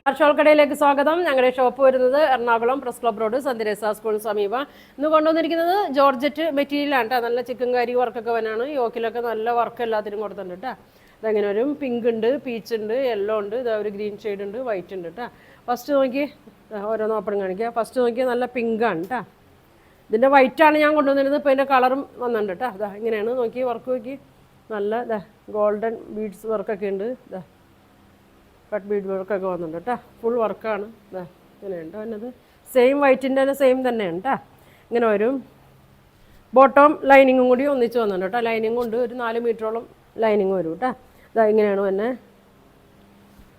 ഷോൾക്കടയിലേക്ക് സ്വാഗതം. ഞങ്ങളുടെ ഷോപ്പ് വരുന്നത് എറണാകുളം പ്രസ് ക്ലബ് റോഡ് സന്ധ്യരേസ സ്കൂളിന് സമീപം. ഇന്ന് കൊണ്ടുവന്നിരിക്കുന്നത് ജോർജറ്റ് മെറ്റീരിയലാണ് കേട്ടോ. നല്ല ചിക്കൻ കറി വർക്കൊക്കെ വനാണ്. യോക്കിലൊക്കെ നല്ല വർക്ക് എല്ലാത്തിനും കൊടുത്തിട്ടുണ്ട് കേട്ടോ. അതങ്ങനെ വരും. പിങ്ക് ഉണ്ട്, പീച്ച് ഉണ്ട്, യെല്ലോ ഉണ്ട്, ഇതാ ഒരു ഗ്രീൻ ഷെയ്ഡ് ഉണ്ട്, വൈറ്റ് ഉണ്ട് കേട്ടോ. ഫസ്റ്റ് നോക്കി ഓരോന്ന് ഓപ്പൺ കാണിക്കുക. ഫസ്റ്റ് നോക്കിയാൽ നല്ല പിങ്കാണ് കേട്ടോ. ഇതിൻ്റെ വൈറ്റാണ് ഞാൻ കൊണ്ടുവന്നിരുന്നത്. ഇപ്പോൾ ഇതിൻ്റെ കളറും വന്നിട്ടുണ്ട് കേട്ടോ. അതാ ഇങ്ങനെയാണ് നോക്കി വർക്ക് നോക്കി. നല്ല ഇതാ ഗോൾഡൻ ബീഡ്സ് വർക്കൊക്കെ ഉണ്ട്. ഇതാ കട്ട് ബീഡ് വർക്കൊക്കെ വന്നിട്ടുണ്ട് കേട്ടോ. ഫുൾ വർക്കാണ്. ഇതാ ഇങ്ങനെയുണ്ട് വന്നത്. സെയിം വൈറ്റിൻ്റെ തന്നെ സെയിം തന്നെയാണ് കേട്ടോ. ഇങ്ങനെ വരും. ബോട്ടം ലൈനിങ്ങും കൂടി ഒന്നിച്ച് വന്നിട്ടുണ്ട് കേട്ടോ. ലൈനിങ് കൊണ്ട് ഒരു 4 മീറ്ററോളം ലൈനിങ് വരും കേട്ടോ. ഇതാ ഇങ്ങനെയാണ് വന്നെ.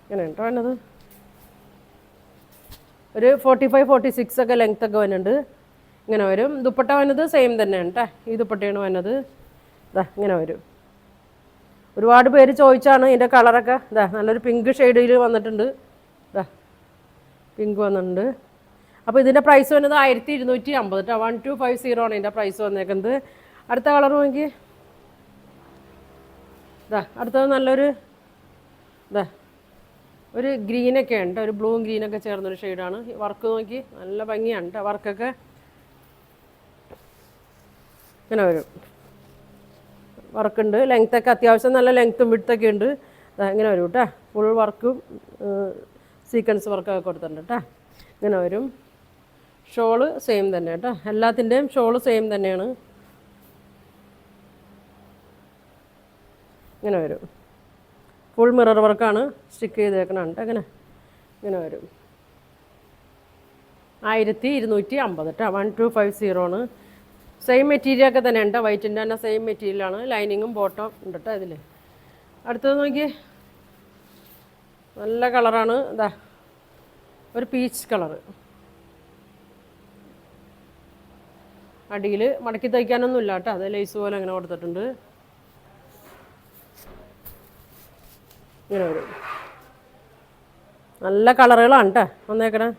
ഇങ്ങനെയാണ് കേട്ടോ വന്നത്. ഒരു 45-46 ഒക്കെ ലെങ്ത്തൊക്കെ വരുന്നുണ്ട്. ഇങ്ങനെ വരും. ദുപ്പട്ട വന്നത് സെയിം തന്നെയാണ് കേട്ടോ. ഈ ദുപ്പട്ടയാണ് വന്നത്. ഇതാ ഇങ്ങനെ വരും. ഒരുപാട് പേര് ചോദിച്ചാണ് ഇതിൻ്റെ കളറൊക്കെ. ഇതാ നല്ലൊരു പിങ്ക് ഷെയ്ഡിൽ വന്നിട്ടുണ്ട്. ഇതാ പിങ്ക് വന്നിട്ടുണ്ട്. അപ്പോൾ ഇതിൻ്റെ പ്രൈസ് വന്നത് 1250 കേട്ടോ. 1250 ആണ് ഇതിൻ്റെ പ്രൈസ് വന്നേക്കുന്നത്. അടുത്ത കളർ നോക്കി. ഇതാ അടുത്തത് നല്ലൊരു ഇതാ ഒരു ഗ്രീനൊക്കെ ഉണ്ട്. ഒരു ബ്ലൂവും ഗ്രീനൊക്കെ ചേർന്നൊരു ഷെയ്ഡാണ്. വർക്ക് നോക്കി നല്ല ഭംഗിയാണ് കേട്ടോ. വർക്കൊക്കെ ഇങ്ങനെ വരും. വർക്കുണ്ട്. ലെങ്ത്തൊക്കെ അത്യാവശ്യം നല്ല ലെങ്ത്തും വിഡ്ത്തൊക്കെ ഉണ്ട്. ഇങ്ങനെ വരും കേട്ടോ. ഫുൾ വർക്കും സീക്വൻസ് വർക്കൊക്കെ കൊടുത്തിട്ടുണ്ട് കേട്ടോ. ഇങ്ങനെ വരും. ഷോള് സെയിം തന്നെ കേട്ടോ. എല്ലാത്തിൻ്റെയും ഷോള് സെയിം തന്നെയാണ്. ഇങ്ങനെ വരും. ഫുൾ മിറർ വർക്കാണ് സ്റ്റിക്ക് ചെയ്തേക്കണം കേട്ടോ. ഇങ്ങനെ വരും. 1250 കേട്ടോ. 1250 ആണ്. സെയിം മെറ്റീരിയൽ ഒക്കെ തന്നെ ഉണ്ട്. വൈറ്റിൻ്റെ തന്നെ സെയിം മെറ്റീരിയലാണ്. ലൈനിങ്ങും ബോട്ടം ഉണ്ട് കേട്ടോ ഇതിൽ. അടുത്തത് നോക്കി. നല്ല കളറാണ്. ഇതാ ഒരു പീച്ച് കളറ്. അടിയിൽ മടക്കി തയ്ക്കാനൊന്നും ഇല്ല കേട്ടോ. അത് ലേസ് പോലെ അങ്ങനെ കൊടുത്തിട്ടുണ്ട്. ഇങ്ങനെ വരും. നല്ല കളറുകളാണ് കേട്ടോ വന്നേക്കണേ.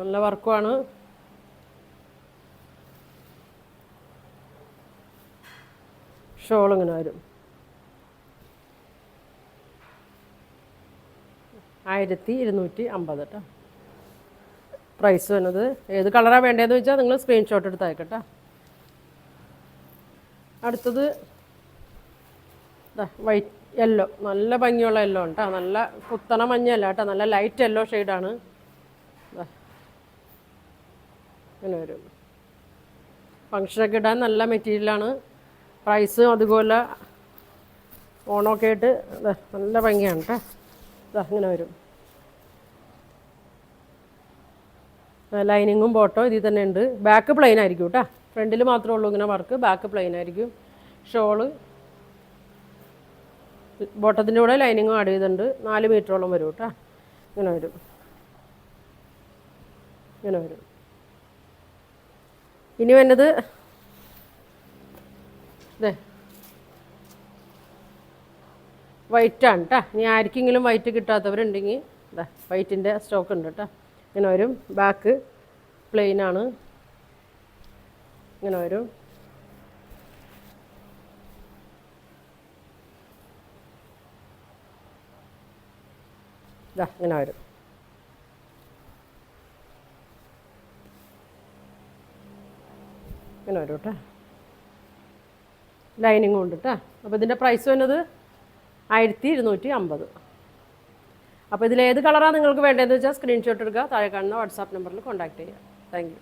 നല്ല വർക്കുമാണ്. ഷോൾ ഇങ്ങനെ വരും. 1250 കേട്ടോ പ്രൈസ് വന്നത്. ഏത് കളറാണ് വേണ്ടതെന്ന് വെച്ചാൽ നിങ്ങൾ സ്ക്രീൻഷോട്ട് എടുത്ത് അയക്കട്ടോ. അടുത്തത് വൈറ്റ് യെല്ലോ. നല്ല ഭംഗിയുള്ള യെല്ലോ ഉണ്ട് കേട്ടോ. നല്ല കുത്തണ മഞ്ഞല്ല കേട്ടോ. നല്ല ലൈറ്റ് യെല്ലോ ഷെയ്ഡാണ്. ഇങ്ങനെ വരും. ഫങ്ഷനൊക്കെ ഇടാൻ നല്ല മെറ്റീരിയലാണ്. പ്രൈസും അതുപോലെ ഓണമൊക്കെ ആയിട്ട് നല്ല ഭംഗിയാണ് കേട്ടോ. ഇങ്ങനെ വരും. ലൈനിങ്ങും ബോട്ടോ ഇതിൽ തന്നെ ഉണ്ട്. ബാക്ക് പ്ലെയിൻ ആയിരിക്കും കേട്ടോ. ഫ്രണ്ടിൽ മാത്രമേ ഉള്ളൂ ഇങ്ങനെ വർക്ക്. ബാക്ക് പ്ലെയിൻ ആയിരിക്കും. ഷോള് ബോട്ടത്തിൻ്റെ കൂടെ ലൈനിങ്ങും ആഡ് ചെയ്തിട്ടുണ്ട്. 4 മീറ്ററോളം വരും കേട്ടോ. ഇങ്ങനെ വരും. ഇങ്ങനെ വരും. ഇനി വന്നത് ഇതേ വൈറ്റാണ് കേട്ടോ. ഇനി ആർക്കെങ്കിലും വൈറ്റ് കിട്ടാത്തവരുണ്ടെങ്കിൽ ഇതാ വൈറ്റിൻ്റെ സ്റ്റോക്ക് ഉണ്ട് കേട്ടോ. ഇങ്ങനെ വരും. ബാക്ക് പ്ലെയിനാണ്. ഇങ്ങനെ വരും. ഇതാ ഇങ്ങനെ വരും. ഇങ്ങനെ വരും കേട്ടോ. ലൈനിങ്ങും ഉണ്ട് കേട്ടോ. അപ്പോൾ ഇതിൻ്റെ പ്രൈസ് വന്നത് 1250. അപ്പോൾ ഇതിലേത് കളറാണ് നിങ്ങൾക്ക് വേണ്ടതെന്ന് വെച്ചാൽ സ്ക്രീൻഷോട്ട് എടുക്കുക. താഴെ കാണുന്ന വാട്സാപ്പ് നമ്പറിൽ കോൺടാക്റ്റ് ചെയ്യുക. Thank you.